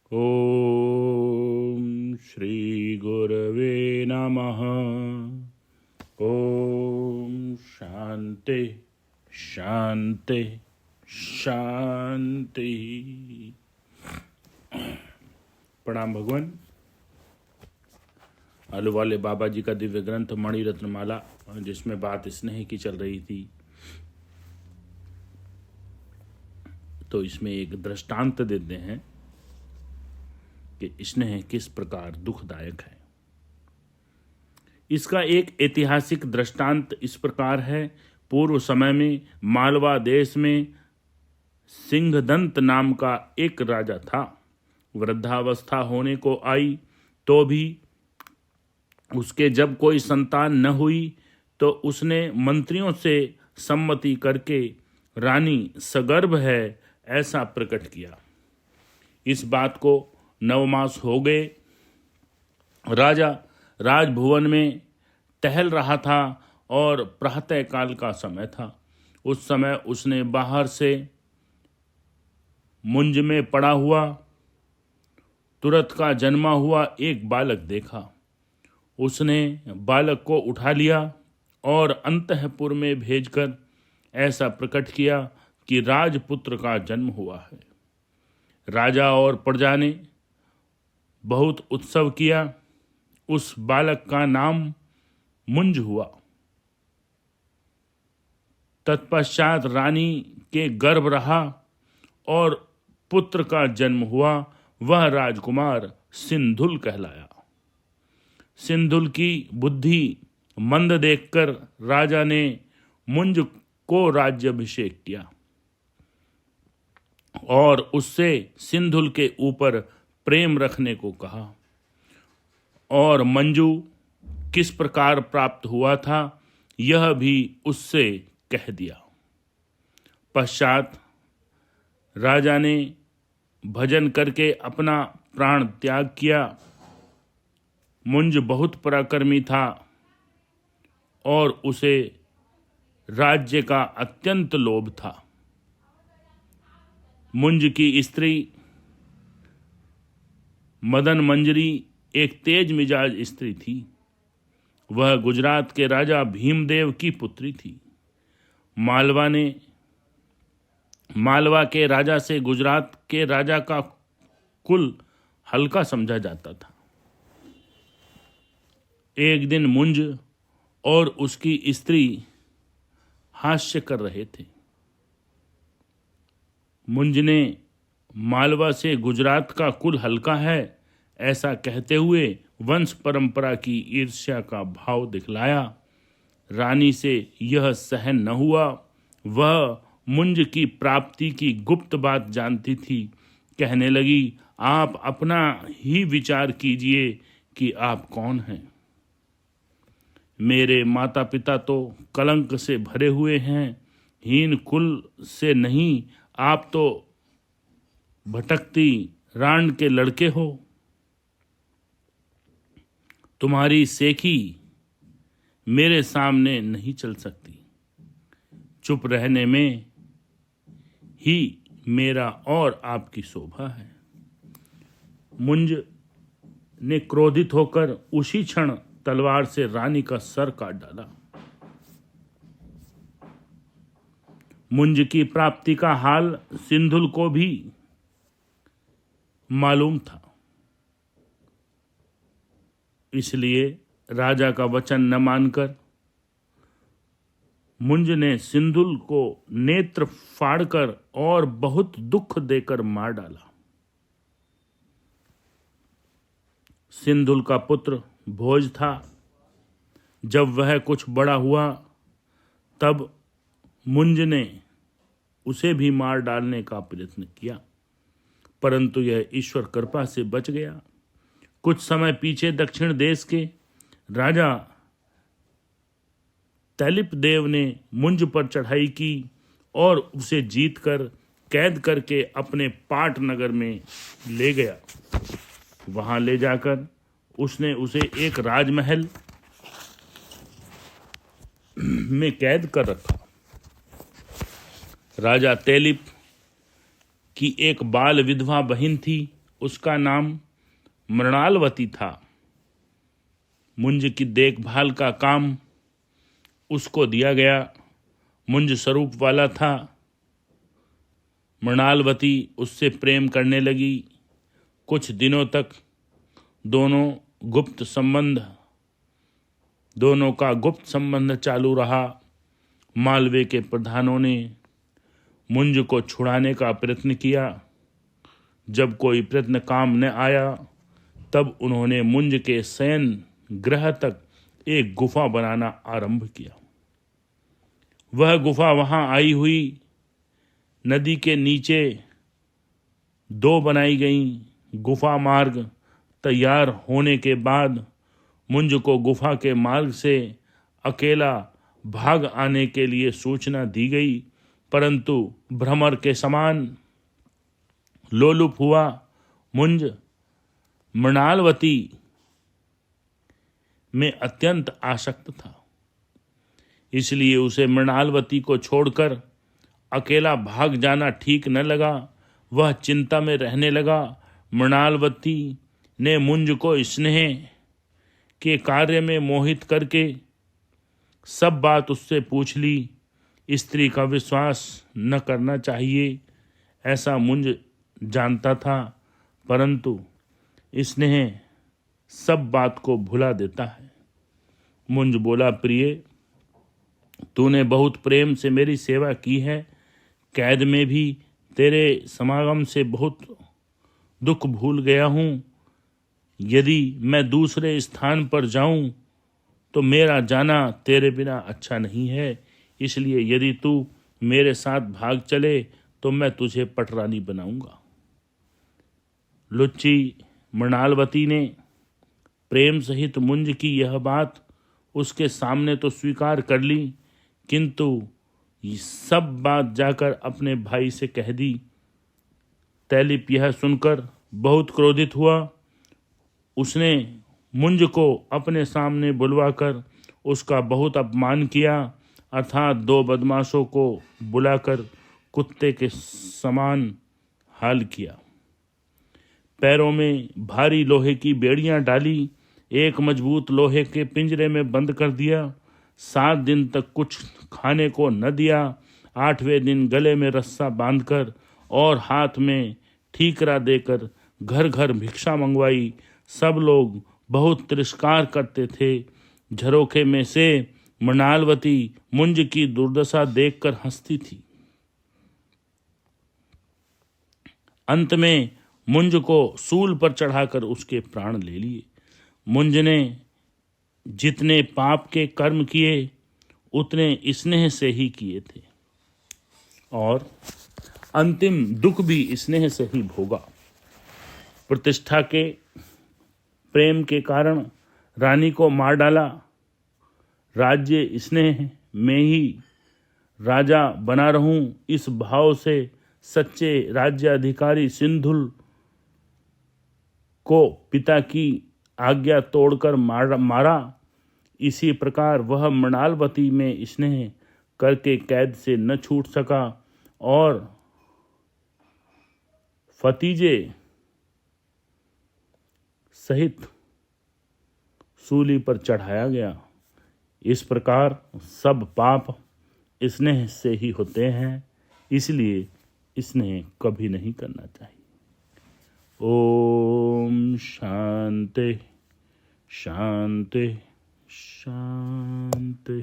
ओम श्री गुरवे नमः। ओम शांति शांति शांति। प्रणाम भगवान। आलू वाले बाबा जी का दिव्य ग्रंथ मणि रत्नमाला, जिसमें बात स्नेह की चल रही थी, तो इसमें एक दृष्टांत देते हैं कि स्नेह किस प्रकार दुखदायक है। इसका एक ऐतिहासिक दृष्टांत इस प्रकार है। पूर्व समय में मालवा देश में सिंहदंत नाम का एक राजा था। वृद्धावस्था होने को आई तो भी उसके जब कोई संतान न हुई तो उसने मंत्रियों से सम्मति करके रानी सगर्भ है ऐसा प्रकट किया। इस बात को 9 मास हो गए। राजा राजभवन में टहल रहा था और प्रातः काल का समय था। उस समय उसने बाहर से मुंज में पड़ा हुआ तुरत का जन्मा हुआ एक बालक देखा। उसने बालक को उठा लिया और अंतःपुर में भेजकर ऐसा प्रकट किया कि राजपुत्र का जन्म हुआ है। राजा और प्रजा ने बहुत उत्सव किया। उस बालक का नाम मुंज हुआ। तत्पश्चात रानी के गर्भ रहा और पुत्र का जन्म हुआ। वह राजकुमार सिंधुल कहलाया। सिंधुल की बुद्धि मंद देखकर राजा ने मुंज को राज्याभिषेक किया और उससे सिंधुल के ऊपर प्रेम रखने को कहा। और मंजू किस प्रकार प्राप्त हुआ था यह भी उससे कह दिया। पश्चात राजा ने भजन करके अपना प्राण त्याग किया। मुंज बहुत पराक्रमी था और उसे राज्य का अत्यंत लोभ था। मुंज की स्त्री मदन मंजरी एक तेज मिजाज स्त्री थी। वह गुजरात के राजा भीमदेव की पुत्री थी। मालवा के राजा से गुजरात के राजा का कुल हल्का समझा जाता था। एक दिन मुंज और उसकी स्त्री हास्य कर रहे थे। मुंज ने मालवा से गुजरात का कुल हल्का है ऐसा कहते हुए वंश परंपरा की ईर्ष्या का भाव दिखलाया। रानी से यह सहन न हुआ। वह मुंज की प्राप्ति की गुप्त बात जानती थी। कहने लगी, आप अपना ही विचार कीजिए कि आप कौन हैं। मेरे माता पिता तो कलंक से भरे हुए हैं। हीन कुल से नहीं, आप तो भटकती रांड के लड़के हो। तुम्हारी सेखी मेरे सामने नहीं चल सकती। चुप रहने में ही मेरा और आपकी शोभा है। मुंज ने क्रोधित होकर उसी क्षण तलवार से रानी का सर काट डाला। मुंज की प्राप्ति का हाल सिंधुल को भी मालूम था। इसलिए राजा का वचन न मानकर मुंज ने सिंधुल को नेत्र फाड़कर और बहुत दुख देकर मार डाला। सिंधुल का पुत्र भोज था। जब वह कुछ बड़ा हुआ तब मुंज ने उसे भी मार डालने का प्रयत्न किया, परंतु यह ईश्वर कृपा से बच गया। कुछ समय पीछे दक्षिण देश के राजा तैलिप देव ने मुंज पर चढ़ाई की और उसे जीतकर कैद करके अपने पाट नगर में ले गया। वहां ले जाकर उसने उसे एक राजमहल में कैद कर रखा। राजा तैलिप की एक बाल विधवा बहन थी। उसका नाम मृणालवती था। मुंज की देखभाल का काम उसको दिया गया। मुंज स्वरूप वाला था। मृणालवती उससे प्रेम करने लगी। कुछ दिनों तक दोनों का गुप्त संबंध चालू रहा। मालवे के प्रधानों ने मुंज को छुड़ाने का प्रयत्न किया। जब कोई प्रयत्न काम न आया तब उन्होंने मुंज के शयन गृह तक एक गुफा बनाना आरंभ किया। वह गुफा वहां आई हुई नदी के नीचे 2 बनाई गई। गुफा मार्ग तैयार होने के बाद मुंज को गुफा के मार्ग से अकेला भाग आने के लिए सूचना दी गई, परंतु भ्रमर के समान लोलुप हुआ। मुंज मृणालवती में अत्यंत आसक्त था, इसलिए उसे मृणालवती को छोड़कर अकेला भाग जाना ठीक न लगा। वह चिंता में रहने लगा। मृणालवती ने मुंज को स्नेह के कार्य में मोहित करके सब बात उससे पूछ ली। स्त्री का विश्वास न करना चाहिए ऐसा मुंज जानता था, परंतु स्नेह सब बात को भुला देता है। मुंज बोला, प्रिय, तूने बहुत प्रेम से मेरी सेवा की है। कैद में भी तेरे समागम से बहुत दुख भूल गया हूँ। यदि मैं दूसरे स्थान पर जाऊं तो मेरा जाना तेरे बिना अच्छा नहीं है। इसलिए यदि तू मेरे साथ भाग चले तो मैं तुझे पटरानी बनाऊंगा। लुच्ची मृणालवती ने प्रेम सहित मुंज की यह बात उसके सामने तो स्वीकार कर ली, किंतु सब बात जाकर अपने भाई से कह दी। तैलिप यह सुनकर बहुत क्रोधित हुआ। उसने मुंज को अपने सामने बुलवाकर उसका बहुत अपमान किया, अर्थात 2 बदमाशों को बुलाकर कुत्ते के समान हाल किया। पैरों में भारी लोहे की बेड़ियां डाली, एक मजबूत लोहे के पिंजरे में बंद कर दिया। 7 दिन तक कुछ खाने को न दिया। 8वें दिन गले में रस्सा बांधकर और हाथ में ठीकरा देकर घर घर भिक्षा मंगवाई। सब लोग बहुत तिरस्कार करते थे। झरोखे में से मृणालवती मुंज की दुर्दशा देखकर हंसती थी। अंत में मुंज को सूल पर चढ़ाकर उसके प्राण ले लिए। मुंज ने जितने पाप के कर्म किए उतने स्नेह से ही किए थे और अंतिम दुख भी स्नेह से ही भोगा। प्रतिष्ठा के प्रेम के कारण रानी को मार डाला। राज्य स्नेह में ही राजा बना रहूं इस भाव से सच्चे राज्याधिकारी सिंधुल को पिता की आज्ञा तोड़कर मारा। इसी प्रकार वह मृणालवती में स्नेह करके कैद से न छूट सका और फतीजे सहित सूली पर चढ़ाया गया। इस प्रकार सब पाप स्नेह से ही होते हैं, इसलिए स्नेह कभी नहीं करना चाहिए। ओम शांति शांति शांति।